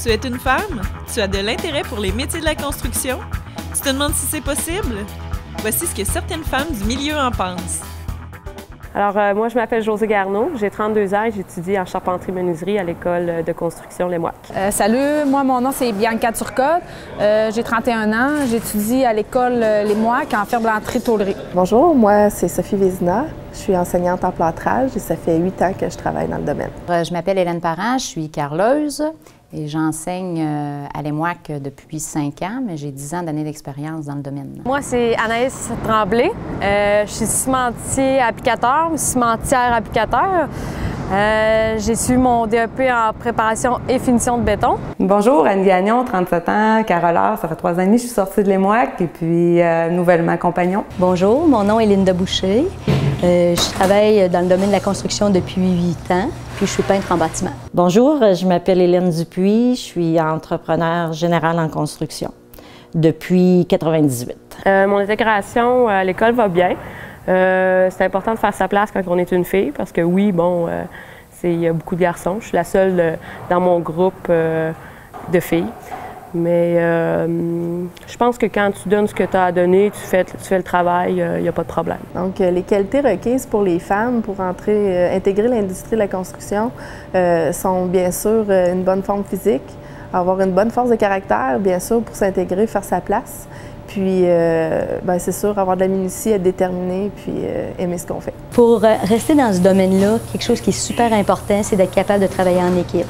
Tu es une femme? Tu as de l'intérêt pour les métiers de la construction? Tu te demandes si c'est possible? Voici ce que certaines femmes du milieu en pensent. Alors, moi, je m'appelle Josée Garneau, j'ai 32 ans et j'étudie en charpenterie-menuiserie à l'école de construction Les Mouacs. Salut, moi, mon nom, c'est Bianca Turcotte. J'ai 31 ans, j'étudie à l'école Les Mouacs en ferblanterie-tôlerie. Bonjour, moi, c'est Sophie Vézina. Je suis enseignante en plâtrage et ça fait 8 ans que je travaille dans le domaine. Je m'appelle Hélène Parent, je suis carreleuse et j'enseigne à Les Mouacs depuis 5 ans, mais j'ai 10 ans d'années d'expérience dans le domaine. Moi, c'est Anaïs Tremblay. Je suis cimentier-applicateur ou cimentière-applicateur. J'ai suivi mon DEP en préparation et finition de béton. Bonjour, Anne Gagnon, 37 ans, carreleur. Ça fait 3 ans et demi que je suis sortie de Les Mouacs et puis nouvellement compagnon. Bonjour, mon nom est Linda Boucher. Je travaille dans le domaine de la construction depuis 8 ans, puis je suis peintre en bâtiment. Bonjour, je m'appelle Hélène Dupuis, je suis entrepreneur général en construction depuis 1998. Mon intégration à l'école va bien. C'est important de faire sa place quand on est une fille, parce que oui, bon, il y a beaucoup de garçons. Je suis la seule dans mon groupe de filles. Mais je pense que quand tu donnes ce que tu as à donner, tu fais le travail, il n'y a pas de problème. Donc, les qualités requises pour les femmes pour intégrer l'industrie de la construction sont bien sûr une bonne forme physique, avoir une bonne force de caractère, bien sûr, pour s'intégrer, faire sa place. Puis, c'est sûr, avoir de la minutie, être déterminé, puis aimer ce qu'on fait. Pour rester dans ce domaine-là, quelque chose qui est super important, c'est d'être capable de travailler en équipe.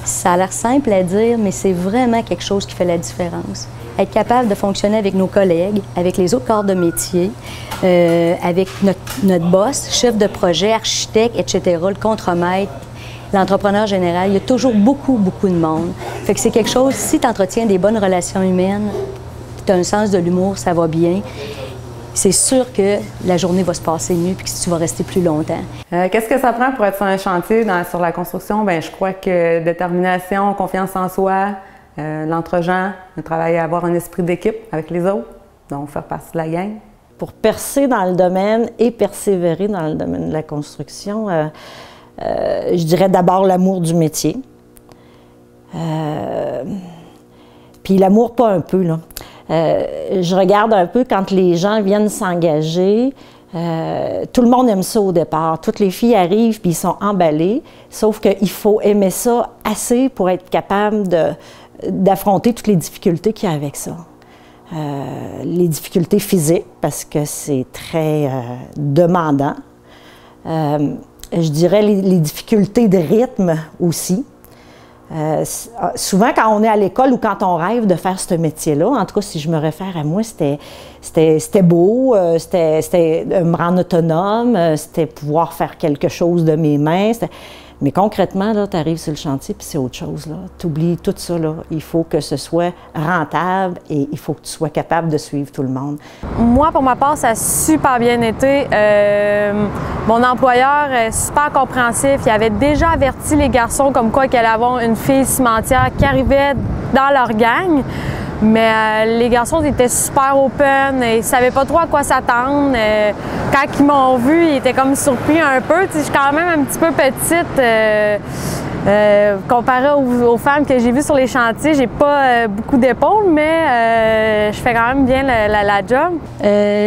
Ça a l'air simple à dire, mais c'est vraiment quelque chose qui fait la différence. Être capable de fonctionner avec nos collègues, avec les autres corps de métier, avec notre boss, chef de projet, architecte, etc., le contremaître, l'entrepreneur général, il y a toujours beaucoup de monde. Fait que c'est quelque chose, si tu entretiens des bonnes relations humaines, tu as un sens de l'humour, ça va bien, c'est sûr que la journée va se passer mieux puis que tu vas rester plus longtemps. Qu'est-ce que ça prend pour être sur un chantier sur la construction? Bien, je crois que détermination, confiance en soi, l'entre-gens, le travail à avoir un esprit d'équipe avec les autres, donc faire partie de la gang. Pour percer dans le domaine et persévérer dans le domaine de la construction, je dirais d'abord l'amour du métier. Puis l'amour, pas un peu, là. Je regarde un peu quand les gens viennent s'engager. Tout le monde aime ça au départ. Toutes les filles arrivent puis ils sont emballées. Sauf qu'il faut aimer ça assez pour être capable d'affronter toutes les difficultés qu'il y a avec ça. Les difficultés physiques, parce que c'est très demandant. Je dirais les difficultés de rythme aussi. Souvent, quand on est à l'école ou quand on rêve de faire ce métier-là, en tout cas, si je me réfère à moi, c'était beau, c'était me rendre autonome, c'était pouvoir faire quelque chose de mes mains. Mais concrètement, tu arrives sur le chantier puis c'est autre chose. Tu oublies tout ça. Là. Il faut que ce soit rentable et il faut que tu sois capable de suivre tout le monde. Moi, pour ma part, ça a super bien été. Mon employeur est super compréhensif. Il avait déjà averti les garçons comme quoi qu'il allait avoir une fille cimentière qui arrivait dans leur gang. Mais les garçons étaient super open, ils ne savaient pas trop à quoi s'attendre. Quand ils m'ont vu, ils étaient comme surpris un peu. Je suis quand même un petit peu petite comparée aux femmes que j'ai vues sur les chantiers. J'ai pas beaucoup d'épaules, mais je fais quand même bien la job.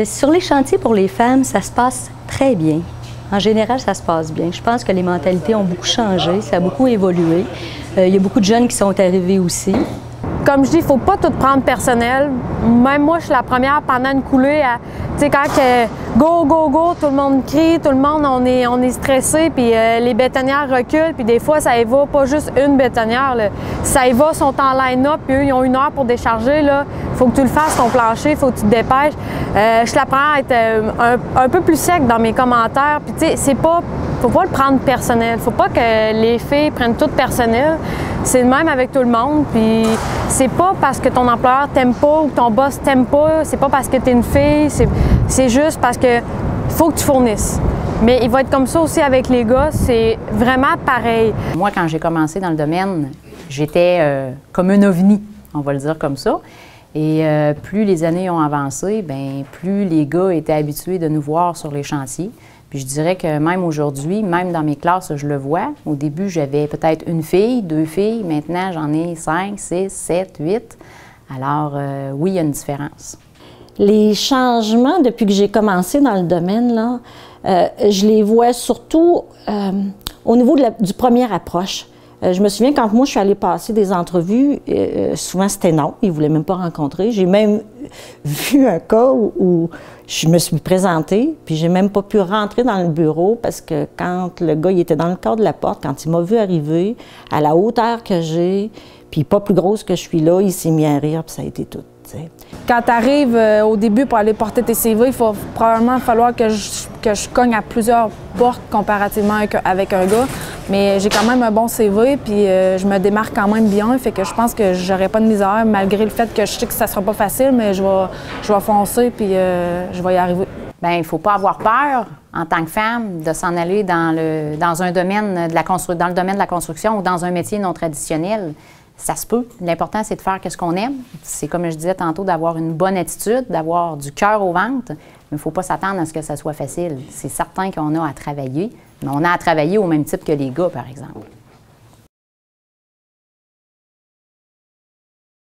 Sur les chantiers pour les femmes, ça se passe très bien. En général, ça se passe bien. Je pense que les mentalités ont beaucoup changé, ça a beaucoup évolué. Il y a beaucoup de jeunes qui sont arrivés aussi. Comme je dis, il ne faut pas tout prendre personnel. Même moi, je suis la première pendant une coulée à, tu sais, quand go, go, go, tout le monde crie, tout le monde, on est stressé, puis les bétonnières reculent, puis des fois, ça y va pas juste une bétonnière, là. Ça y va, sont en line-up, puis eux, ils ont 1 heure pour décharger, là. Il faut que tu le fasses, ton plancher, il faut que tu te dépêches. Je suis la première à être un peu plus sec dans mes commentaires, puis tu sais, c'est pas... Faut pas le prendre personnel. Faut pas que les filles prennent tout personnel. C'est le même avec tout le monde. Puis c'est pas parce que ton employeur t'aime pas ou que ton boss t'aime pas. C'est pas parce que t'es une fille. C'est juste parce que faut que tu fournisses. Mais il va être comme ça aussi avec les gars. C'est vraiment pareil. Moi, quand j'ai commencé dans le domaine, j'étais comme un ovni, on va le dire comme ça. Et plus les années ont avancé, bien, plus les gars étaient habitués de nous voir sur les chantiers. Puis je dirais que même aujourd'hui, même dans mes classes, je le vois. Au début, j'avais peut-être une fille, 2 filles. Maintenant, j'en ai 5, 6, 7, 8. Alors, oui, il y a une différence. Les changements, depuis que j'ai commencé dans le domaine, là, je les vois surtout au niveau du première approche. Je me souviens, quand moi, je suis allée passer des entrevues, souvent c'était non, ils ne voulaient même pas rencontrer. J'ai même vu un cas où je me suis présentée, puis j'ai même pas pu rentrer dans le bureau parce que quand le gars il était dans le cadre de la porte, quand il m'a vu arriver, à la hauteur que j'ai, puis pas plus grosse que je suis là, il s'est mis à rire, puis ça a été tout. T'sais. Quand tu arrives au début pour aller porter tes CV, il faut probablement falloir que je cogne à plusieurs portes comparativement avec un gars. Mais j'ai quand même un bon CV, puis je me démarque quand même bien. Fait que je pense que j'aurai pas de misère, malgré le fait que je sais que ça sera pas facile, mais je vais foncer, puis je vais y arriver. Bien, il ne faut pas avoir peur, en tant que femme, de s'en aller dans un domaine dans le domaine de la construction ou dans un métier non traditionnel. Ça se peut. L'important, c'est de faire ce qu'on aime. C'est comme je disais tantôt, d'avoir une bonne attitude, d'avoir du cœur au ventre. Mais il ne faut pas s'attendre à ce que ça soit facile. C'est certain qu'on a à travailler, mais on a à travailler au même type que les gars, par exemple.